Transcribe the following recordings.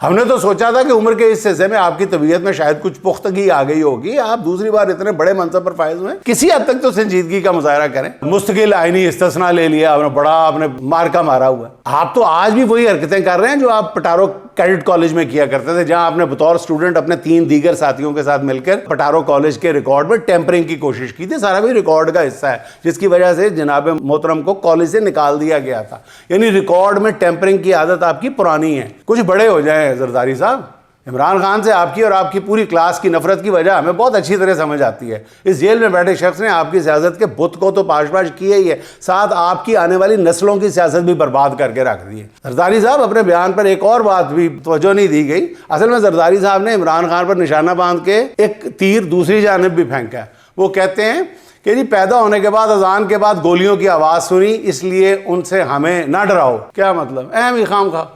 हमने तो सोचा था कि उम्र के इस हिस्से में आपकी तबीयत में शायद कुछ पुख्तगी आ गई होगी, आप दूसरी बार इतने बड़े मनसब पर फायज हुए, किसी हद तक तो संजीदगी का मुजाहरा करें। मुस्तकिल आईनी इस्तिस्ना ले लिया आपने, बड़ा आपने मार्का मारा हुआ। आप तो आज भी वही हरकतें कर रहे हैं जो आप पटारो कैडेट कॉलेज में किया करते थे, जहां आपने बतौर स्टूडेंट अपने 3 दीगर साथियों के साथ मिलकर पटारो कॉलेज के रिकॉर्ड में टेम्परिंग की कोशिश की थी। सारा कोई रिकॉर्ड का हिस्सा है, जिसकी वजह से जनाब मोहतरम को कॉलेज से निकाल दिया गया था। यानी रिकॉर्ड में टेम्परिंग की आदत आपकी पुरानी है। कुछ बड़े हो जाए जरदारी साहब। इमरान खान से आपकी और आपकी पूरी क्लास की नफरत की वजह हमें बहुत अच्छी तरह समझ आती है। इस जेल में बैठे शख्स ने आपकी सियासत के बुत को तो पाश-पाश किया ही है, साथ आपकी आने वाली नस्लों की सियासत भी बर्बाद करके रख दी है। जरदारी साहब, अपने बयान पर एक और बात भी तवज्जो नहीं दी गई। असल में जरदारी साहब ने इमरान खान पर निशाना बांध के एक तीर दूसरी जानिब भी फेंका है। वो कहते हैं कि जी पैदा होने के बाद अजान के बाद गोलियों की आवाज़ सुनी, इसलिए उनसे हमें ना डराओ। क्या मतलब? अहम ही खाम खा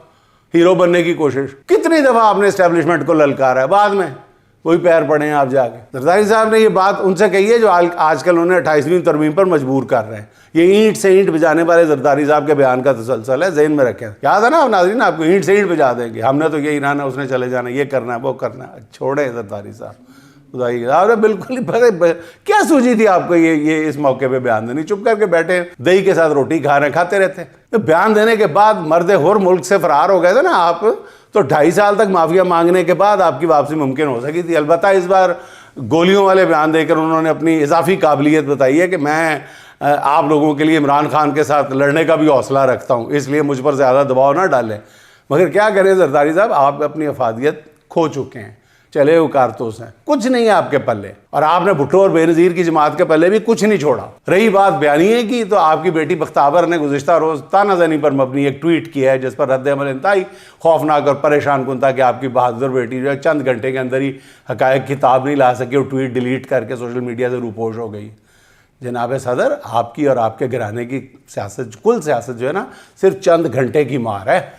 हीरो बनने की कोशिश। कितनी दफ़ा आपने एस्टेब्लिशमेंट को ललकारा है, बाद में वही पैर पड़े हैं आप जाके। जरदारी साहब ने ये बात उनसे कही है जो आजकल उन्हें 28वीं तरमीम पर मजबूर कर रहे हैं। ये ईंट से ईंट बजाने वाले जरदारी साहब के बयान का तसलसल है, ज़हन में रखें। याद है ना नाज़रीन, आपको ईंट से ईंट बजा देंगे, हमने तो ये ईरान है, उसने चले जाना, ये करना है, वो करना है। छोड़े जरदारी साहब, आपने बिल्कुल ही क्या सूझी थी आपको ये इस मौके पे बयान देनी? चुप करके बैठे दही के साथ रोटी खा रहे, खाते रहते। तो बयान देने के बाद मर्द हुर मुल्क से फरार हो गए थे ना आप, तो 2.5 साल तक माफिया मांगने के बाद आपकी वापसी मुमकिन हो सकी थी। अलबत्ता इस बार गोलियों वाले बयान देकर उन्होंने अपनी इजाफी काबिलियत बताई है कि मैं आप लोगों के लिए इमरान खान के साथ लड़ने का भी हौसला रखता हूँ, इसलिए मुझ पर ज़्यादा दबाव ना डालें। मगर क्या करें जरदारी साहब, आप अपनी अफादियत खो चुके हैं, चले हुए कारतूस हैं, कुछ नहीं है आपके पल्ले। और आपने भुट्टो और बेनज़ीर की जमात के पल्ले भी कुछ नहीं छोड़ा। रही बात बयानिए की, तो आपकी बेटी बख्तावर ने गुज़िश्ता रोज़ तानाज़नी पर मबनी एक ट्वीट किया है, जिस पर रद्द-ए-अमल इंतहाई खौफनाक और परेशान कुन था कि आपकी बहादुर बेटी जो है चंद घंटे के अंदर ही हक़ाइक़ किताब नहीं ला सकी और ट्वीट डिलीट करके सोशल मीडिया से रूपोश हो गई। जनाब सदर, आपकी और आपके घराने की सियासत, कुल सियासत जो है ना, सिर्फ चंद घंटे की मार है।